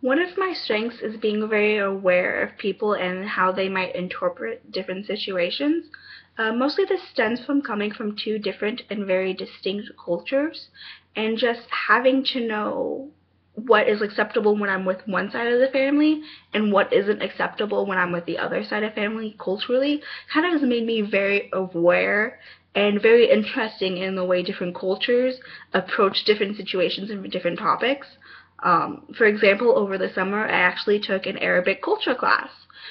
One of my strengths is being very aware of people and how they might interpret different situations. Mostly this stems from coming from two different and very distinct cultures, and just having to know what is acceptable when I'm with one side of the family and what isn't acceptable when I'm with the other side of family culturally kind of has made me very aware and very interesting in the way different cultures approach different situations and different topics. For example, over the summer, I actually took an Arabic culture class.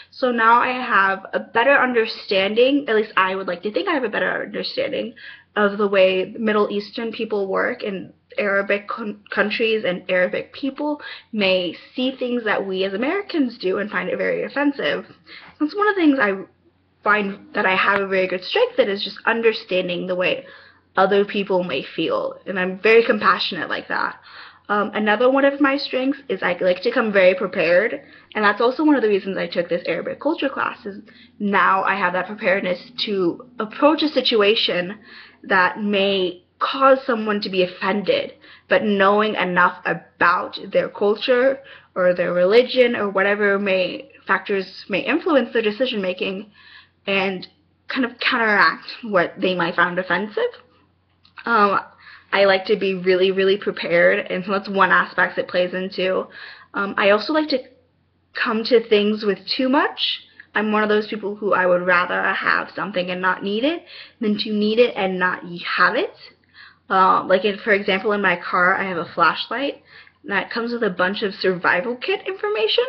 So now I have a better understanding, at least I would like to think I have a better understanding of the way Middle Eastern people work and Arabic countries and Arabic people may see things that we as Americans do and find it very offensive. That's one of the things I find that I have a very good strength in, is just understanding the way other people may feel, and I'm very compassionate like that. Another one of my strengths is I like to come very prepared, and that's also one of the reasons I took this Arabic culture class, is now I have that preparedness to approach a situation that may cause someone to be offended, but knowing enough about their culture or their religion or whatever factors may influence their decision making and kind of counteract what they might find offensive. Um, I like to be really, really prepared, and so that's one aspect it plays into. I also like to come to things with too much. I'm one of those people who I would rather have something and not need it than to need it and not have it. For example, in my car, I have a flashlight that comes with a bunch of survival kit information.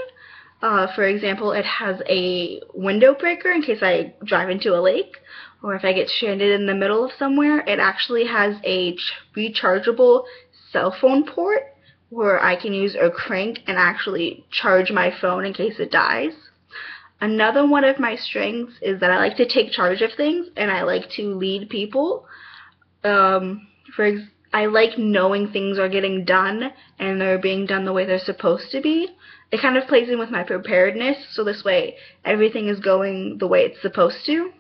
For example, it has a window breaker in case I drive into a lake, or if I get stranded in the middle of somewhere. It actually has a rechargeable cell phone port where I can use a crank and actually charge my phone in case it dies. Another one of my strengths is that I like to take charge of things and I like to lead people. I like knowing things are getting done and they're being done the way they're supposed to be. It kind of plays in with my preparedness, so this way everything is going the way it's supposed to.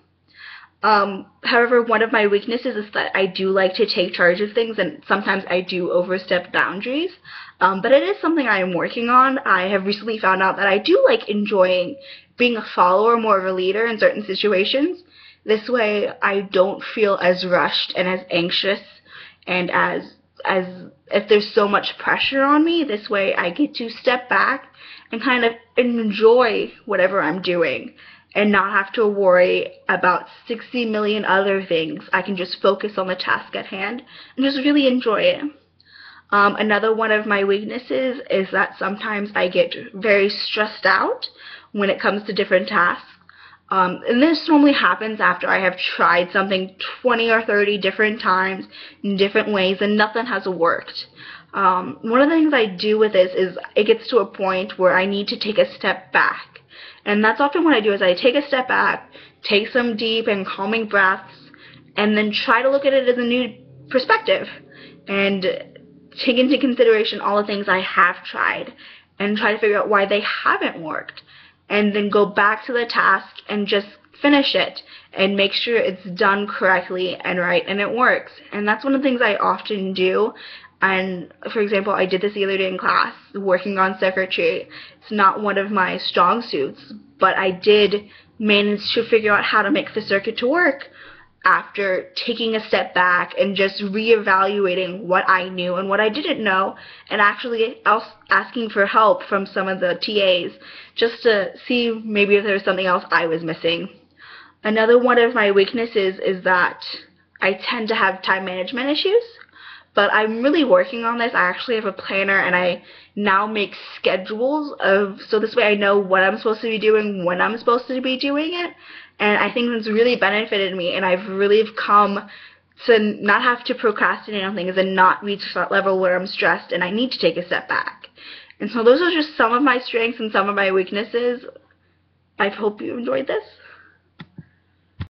However, one of my weaknesses is that I do like to take charge of things, and sometimes I do overstep boundaries. But it is something I am working on. I have recently found out that I do like enjoying being a follower more of a leader in certain situations. This way I don't feel as rushed and as anxious and as if there's so much pressure on me. This way I get to step back and kind of enjoy whatever I'm doing and not have to worry about 60 million other things. I can just focus on the task at hand and just really enjoy it. Another one of my weaknesses is that sometimes I get very stressed out when it comes to different tasks. And this normally happens after I have tried something 20 or 30 different times in different ways and nothing has worked. One of the things I do with this is it gets to a point where I need to take a step back. And that's often what I do, is I take a step back, take some deep and calming breaths, and then try to look at it as a new perspective and take into consideration all the things I have tried and try to figure out why they haven't worked, and then go back to the task and just finish it and make sure it's done correctly and right and it works. And that's one of the things I often do. And for example, I did this the other day in class, working on circuitry. It's not one of my strong suits, but I did manage to figure out how to make the circuit to work after taking a step back and just reevaluating what I knew and what I didn't know, and actually asking for help from some of the TAs just to see maybe if there was something else I was missing. Another one of my weaknesses is that I tend to have time management issues, but I'm really working on this. I actually have a planner and I now make schedules so this way I know what I'm supposed to be doing, when I'm supposed to be doing it. And I think that's really benefited me, and I've really come to not have to procrastinate on things and not reach that level where I'm stressed and I need to take a step back. And so those are just some of my strengths and some of my weaknesses. I hope you enjoyed this.